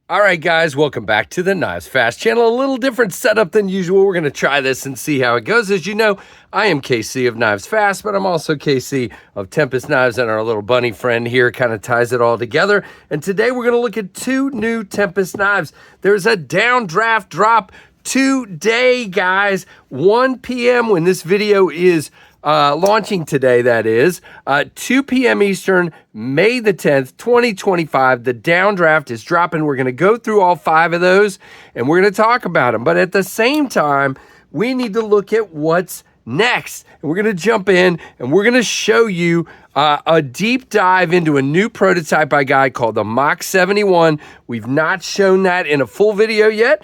All right, guys, welcome back to the Knives Fast channel. A little different setup than usual. We're going to try this and see how it goes. As you know, I am KC of Knives Fast, but I'm also KC of Tempest Knives, and our little bunny friend here kind of ties it all together. And today we're going to look at two new Tempest knives. There's a Downdraft Drop today, guys, 1 p.m. when this video is launching today, that is, 2 p.m. Eastern, May the 10th, 2025. The Downdraft is dropping. We're going to go through all 5 of those, and we're going to talk about them. But at the same time, we need to look at what's next. And we're going to jump in, and we're going to show you a deep dive into a new prototype I got called the Mach71. We've not shown that in a full video yet.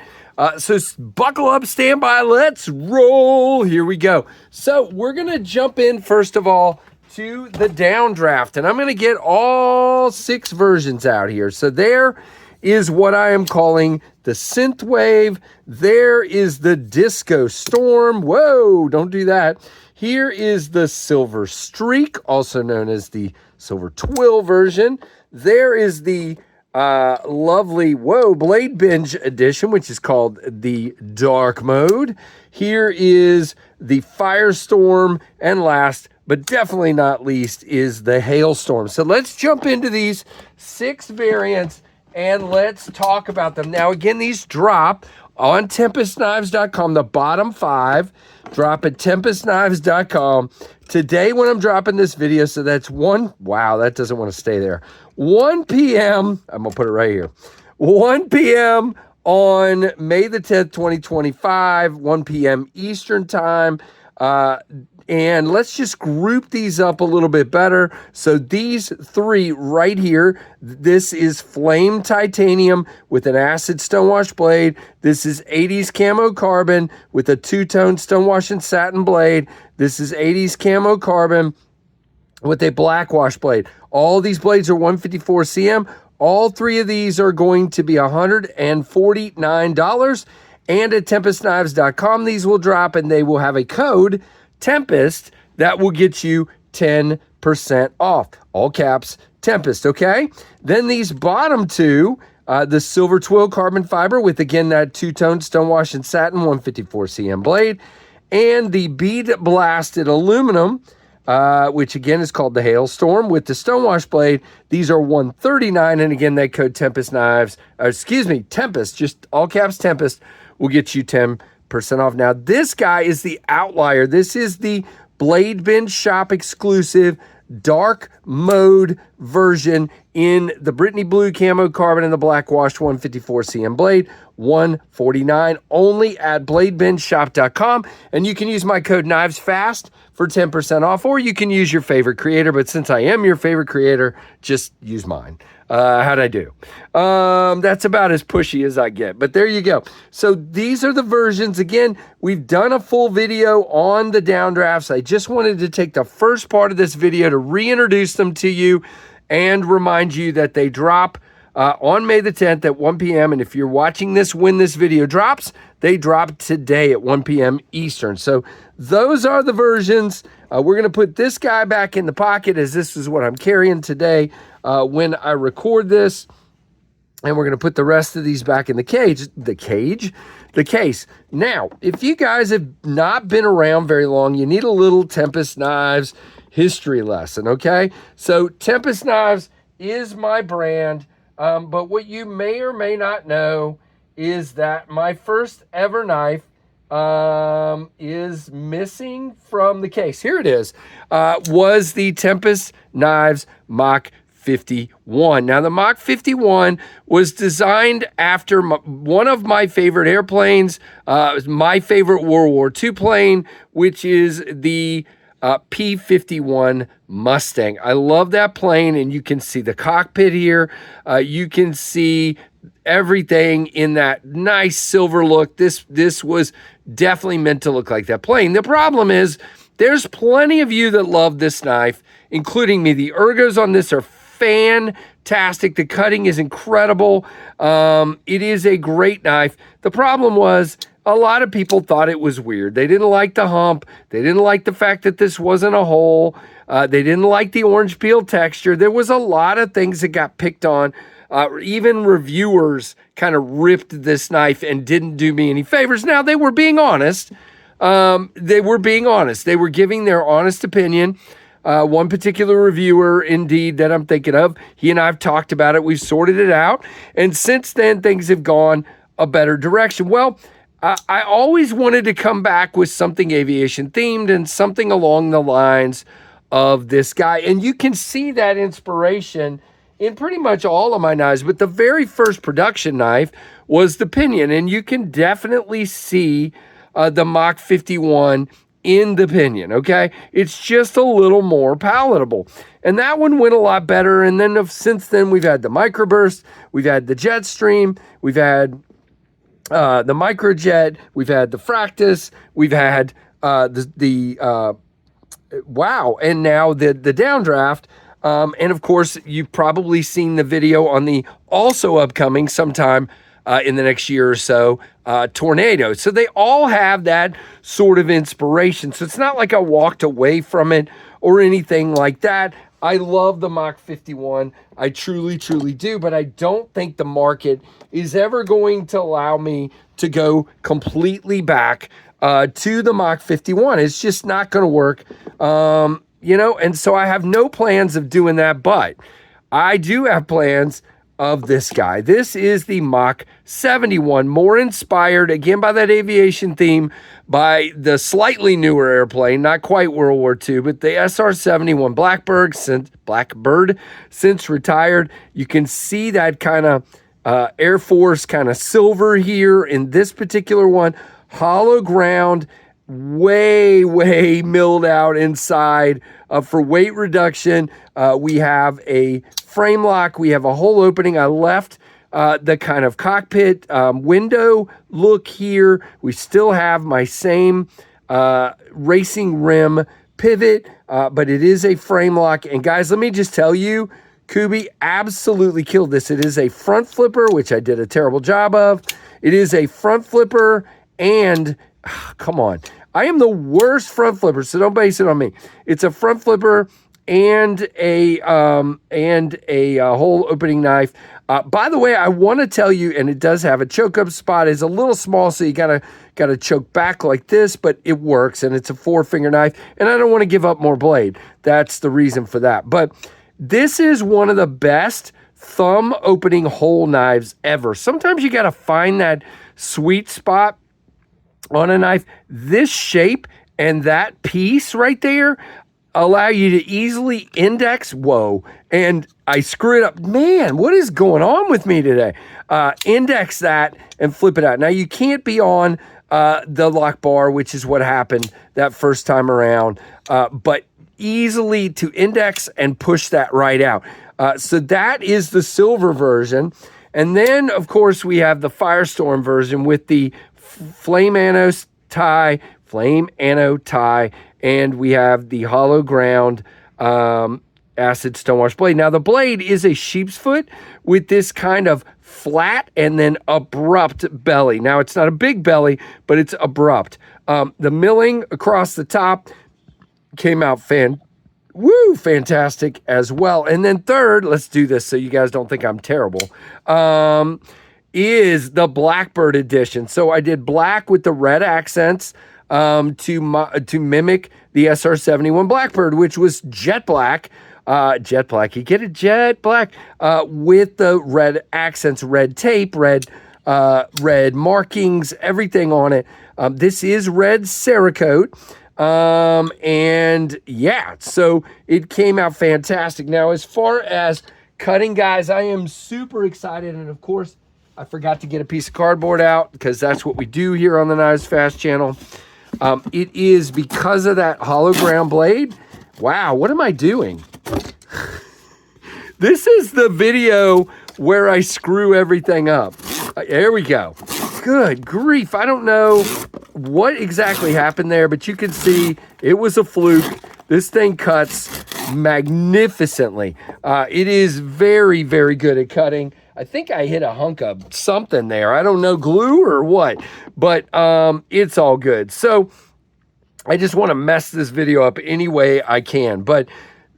So buckle up, stand by, let's roll. Here we go. So we're going to jump in, first of all, to the Downdraft. And I'm going to get all 6 versions out here. So there is what I am calling the Synthwave. There is the Disco Storm. Whoa, don't do that. Here is the Silver Streak, also known as the Silver Twill version. There is the lovely Blade Binge edition, which is called the Dark Mode. Here is the Firestorm, and last but definitely not least is the Hailstorm. So let's jump into these 6 variants and let's talk about them. Now again, these drop on TempestKnives.com. The bottom 5 drop at TempestKnives.com today when I'm dropping this video. So that's wow, that doesn't want to stay there. 1 p.m. I'm going to put it right here. 1 p.m. on May the 10th, 2025, 1 p.m. Eastern time. And let's just group these up a little bit better. So these 3 right here, this is Flame Titanium with an acid stonewash blade. This is 80s Camo Carbon with a 2-tone stonewash and satin blade. This is 80s Camo Carbon with a black wash blade. All these blades are 154 cm. All 3 of these are going to be $149. And at TempestKnives.com, these will drop, and they will have a code, Tempest, that will get you 10% off. All caps, Tempest, okay? Then these bottom 2, the Silver Twill carbon fiber with, again, that 2-tone stonewash and satin 154 cm blade, and the bead blasted aluminum, which again is called the Hailstorm with the stonewash blade. These are $139, and again, that code Tempest Tempest, just all caps Tempest, will get you 10% off. Now, this guy is the outlier. This is the Blade Binge Shop exclusive dark mode version in the Brittany Blue Camo Carbon and the black washed 154 cm blade, $149 only at bladebingeshop.com. And you can use my code KNIVESFAST for 10% off, or you can use your favorite creator. But since I am your favorite creator, just use mine. How'd I do? That's about as pushy as I get, but there you go. So these are the versions. Again, we've done a full video on the Downdrafts. I just wanted to take the first part of this video to reintroduce them to you and remind you that they drop on May the 10th at 1 p.m. And if you're watching this when this video drops, they drop today at 1 p.m. Eastern. So those are the versions. We're going to put this guy back in the pocket, as this is what I'm carrying today when I record this. And we're going to put the rest of these back in the case. Now, if you guys have not been around very long, you need a little Tempest Knives history lesson, okay? So Tempest Knives is my brand, but what you may or may not know is that my first ever knife is missing from the case. Here it is. Was the Tempest Knives Mach71. Now, the Mach71 was designed after one of my favorite airplanes, my favorite World War II plane, which is the P-51 Mustang. I love that plane, and you can see the cockpit here. You can see everything in that nice silver look. This was definitely meant to look like that plane. The problem is there's plenty of you that love this knife, including me. The ergos on this are fantastic. The cutting is incredible. It is a great knife. The problem was a lot of people thought it was weird. They didn't like the hump. They didn't like the fact that this wasn't a hole. They didn't like the orange peel texture. There was a lot of things that got picked on. Even reviewers kind of ripped this knife and didn't do me any favors. Now, they were being honest. They were being honest. They were giving their honest opinion. One particular reviewer, indeed, that I'm thinking of, he and I have talked about it. We've sorted it out. And since then, things have gone a better direction. Well, I always wanted to come back with something aviation themed and something along the lines of this guy. And you can see that inspiration in pretty much all of my knives. But the very first production knife was the pinion. And you can definitely see the Mach71 in the pinion, okay? It's just a little more palatable. And that one went a lot better. And then since then, we've had the Microburst, we've had the Jetstream, we've had the Microjet, we've had the Fractus, we've had wow, and now the Downdraft. And of course, you've probably seen the video on the also upcoming sometime in the next year or so, Tornado. So they all have that sort of inspiration. So it's not like I walked away from it or anything like that. I love the Mach51. I truly, truly do. But I don't think the market is ever going to allow me to go completely back to the Mach51. It's just not going to work. You know, and so I have no plans of doing that. But I do have plans of this guy. This is the Mach71, more inspired again by that aviation theme, by the slightly newer airplane, not quite World War II, but the SR-71 Blackbird, since retired. You can see that kind of Air Force kind of silver here in this particular one. Hollow ground, way milled out inside for weight reduction. We have a frame lock. We have a hole opening. I left the kind of cockpit window look here. We still have my same racing rim pivot, but it is a frame lock. And guys, let me just tell you, Kubi absolutely killed this. It is a front flipper, which I did a terrible job of. It is a front flipper and, come on, I am the worst front flipper, so don't base it on me. It's a front flipper and a hole opening knife. By the way, I want to tell you, and it does have a choke up spot. It's a little small, so you gotta choke back like this, but it works, and it's a 4-finger knife. And I don't want to give up more blade. That's the reason for that. But this is one of the best thumb opening hole knives ever. Sometimes you gotta find that sweet spot on a knife. This shape and that piece right there allow you to easily index, and I screw it up. Man, what is going on with me today? Index that and flip it out. Now, you can't be on the lock bar, which is what happened that first time around, but easily to index and push that right out. So that is the silver version. And then, of course, we have the Firestorm version with the flame anode tie, and we have the hollow ground acid stonewash blade. Now, the blade is a sheep's foot with this kind of flat and then abrupt belly. Now, it's not a big belly, but it's abrupt. The milling across the top came out fantastic as well. And then third, let's do this so you guys don't think I'm terrible, is the Blackbird edition. So I did black with the red accents to mimic the SR-71 Blackbird, which was jet black. You get it, jet black, with the red accents, red tape, red markings, everything on it. This is red Cerakote. And yeah, so it came out fantastic. Now, as far as cutting, guys, I am super excited. And of course, I forgot to get a piece of cardboard out because that's what we do here on the Knives Fast channel. It is because of that hollow ground blade. Wow, what am I doing? This is the video where I screw everything up. There we go. Good grief. I don't know what exactly happened there, but you can see it was a fluke. This thing cuts magnificently. It is very, very good at cutting. I think I hit a hunk of something there. I don't know, glue or what, but it's all good. So I just want to mess this video up any way I can. But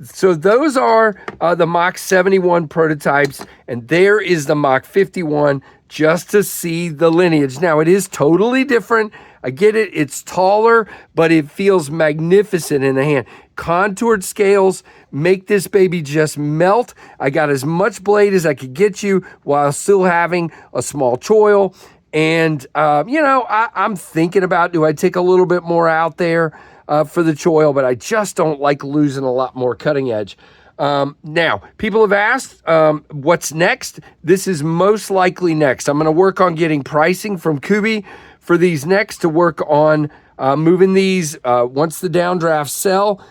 So those are the Mach71 prototypes, and there is the Mach51, just to see the lineage. Now, it is totally different. I get it. It's taller, but it feels magnificent in the hand. Contoured scales make this baby just melt. I got as much blade as I could get you while still having a small choil. And, you know, I'm thinking about, do I take a little bit more out there for the choil? But I just don't like losing a lot more cutting edge. Now, people have asked, what's next? This is most likely next. I'm going to work on getting pricing from Kubi for these next, to work on moving these, once the downdrafts sell,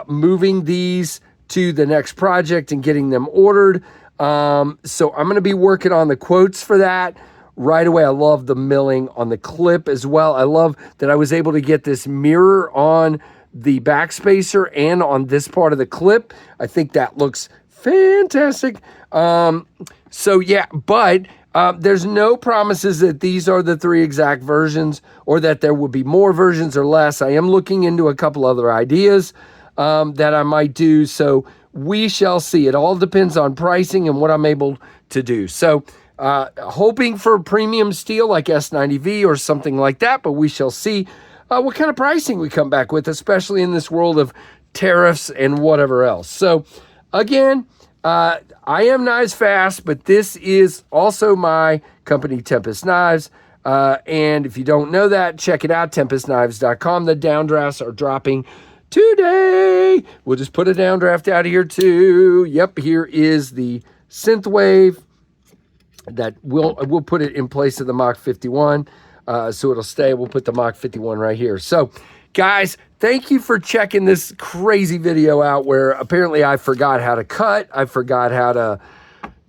moving these to the next project and getting them ordered. So I'm going to be working on the quotes for that right away. I love the milling on the clip as well. I love that I was able to get this mirror on the backspacer and on this part of the clip. I think that looks fantastic. So yeah, but there's no promises that these are the 3 exact versions, or that there will be more versions or less. I am looking into a couple other ideas that I might do. So we shall see. It all depends on pricing and what I'm able to do. So hoping for premium steel like S90V or something like that, but we shall see what kind of pricing we come back with, especially in this world of tariffs and whatever else. So again, I am Knives Fast, but this is also my company, Tempest Knives. And if you don't know that, check it out, tempestknives.com. The downdrafts are dropping today. We'll just put a downdraft out here too. Yep, here is the Synthwave that we'll put it in place of the Mach51. So it'll stay. We'll put the Mach51 right here. So guys, thank you for checking this crazy video out where apparently I forgot how to cut. I forgot how to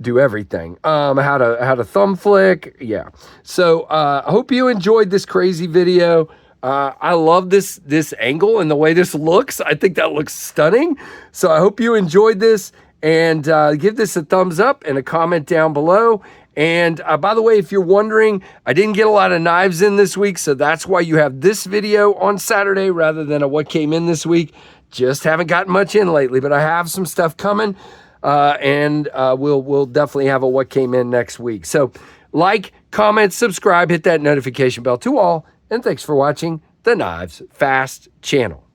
do everything. How to thumb flick. Yeah. So I hope you enjoyed this crazy video. I love this angle and the way this looks. I think that looks stunning. So I hope you enjoyed this, and give this a thumbs up and a comment down below. And by the way, if you're wondering, I didn't get a lot of knives in this week, so that's why you have this video on Saturday rather than a what came in this week. Just haven't gotten much in lately, but I have some stuff coming, and we'll definitely have a what came in next week. So like, comment, subscribe, hit that notification bell to all, and thanks for watching the Knives Fast channel.